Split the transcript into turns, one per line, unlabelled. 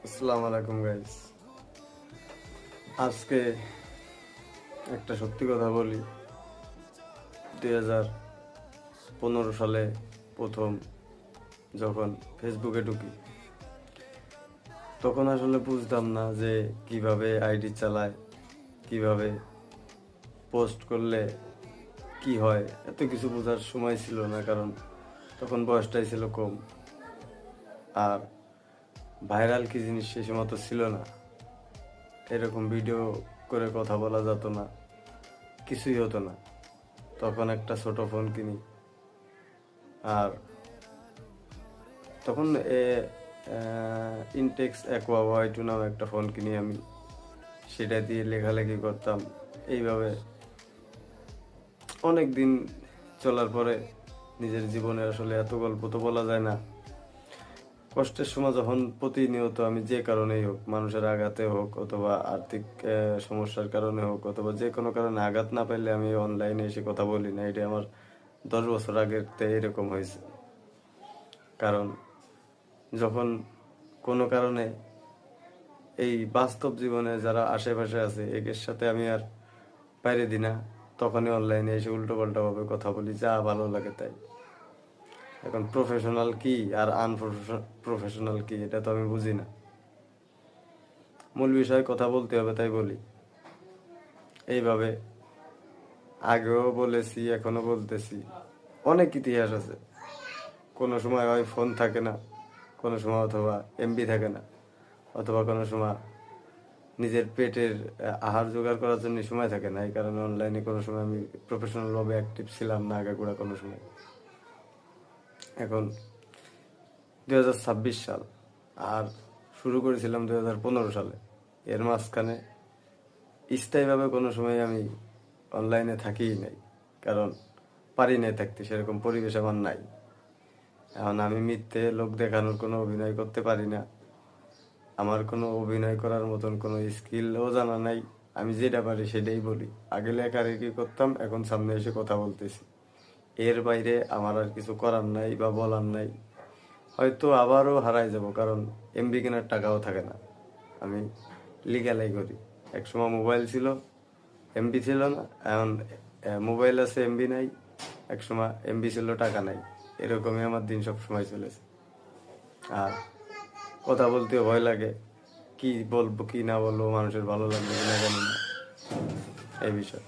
আসসালামু আলাইকুম গাইস। আজকে একটা সত্যি কথা বলি। 2015 সালে প্রথম যখন ফেসবুকে ঢুকি, তখন আসলে বুঝতাম না যে কিভাবে আইডি চালায়, কিভাবে পোস্ট করলে কি হয়। এত কিছু বোঝার সময় ছিল না, কারণ তখন বয়সটাই ছিল কম। আর ভাইরাল কি জিনিস সে সময় তো ছিল না, এরকম ভিডিও করে কথা বলা যেত না, কিছুই হতো না। তখন একটা ছোট ফোন কিনি, আর তখন ইনটেক্স অ্যাকোয়া ওয়াই2 নামে একটা ফোন কিনি আমি। সেটা দিয়ে লেখালেখি করতাম। এইভাবে অনেক দিন চলার পরে নিজের জীবনে আসলে এত গল্প তো বলা যায় না। কষ্টের সময় যখন প্রতিনিয়ত আমি যে কারণেই হোক, মানুষের আঘাতে হোক অথবা আর্থিক সমস্যার কারণে হোক অথবা যে কোনো কারণে আঘাত না পাইলে আমি অনলাইনে এসে কথা বলি না। এটা আমার 10 বছর আগের এরকম হয়েছে। কারণ যখন কোনো কারণে এই বাস্তব জীবনে যারা আশেপাশে আছে এদের সাথে আমি আর বাইরে দিই না, তখনই অনলাইনে এসে উল্টো পাল্টা ভাবে কথা বলি, যা ভালো লাগে তাই। এখন প্রফেশনাল কি আর প্রফেশনাল কি এটা তো আমি বুঝি না। মূল বিষয়ে কথা বলতে হবে তাই বলি। এইভাবে আগেও বলেছি, এখনো বলতেছি। অনেক ইতিহাস আছে। কোনো সময় হয় ফোন থাকে না, কোনো সময় অথবা এমবি থাকে না, অথবা কোনো সময় নিজের পেটের আহার জোগাড় করার জন্য সময় থাকে না। এই কারণে অনলাইনে কোনো সময় আমি প্রফেশনাল ভাবে অ্যাক্টিভ ছিলাম না আগাগোড়া কোনো সময়। এখন 2026 সাল, আর শুরু করেছিলাম 2015 সালে। এর মাঝখানে স্থায়ীভাবে কোনো সময় আমি অনলাইনে থাকিই নাই, কারণ পারি নাই থাকতে, সেরকম পরিবেশ আমার নাই। এখন আমি মিথ্যে লোক দেখানোর কোনো অভিনয় করতে পারি না। আমার কোনো অভিনয় করার মতন কোনো স্কিলও জানা নাই। আমি যেটা পারি সেটাই বলি। আগে লেখালেখি করতাম, এখন সামনে এসে কথা বলতেছি। এর বাইরে আমার আর কিছু করার নাই বা বলার নাই। হয়তো আবারও হারাই যাব, কারণ এমবি কেনার টাকাও থাকে না। আমি লিগ্যালাই করি। একসময় মোবাইল ছিল, এমবি ছিল না। এখন মোবাইল আছে, এমবি নাই। একসময় এমবি ছিল, টাকা নাই। এরকমই আমার দিন সব সময় চলেছে। আর কথা বলতেও ভয় লাগে, কি বলবো কি না বলবো, মানুষের ভালো লাগবে কিনা জানি না, এই বিষয়।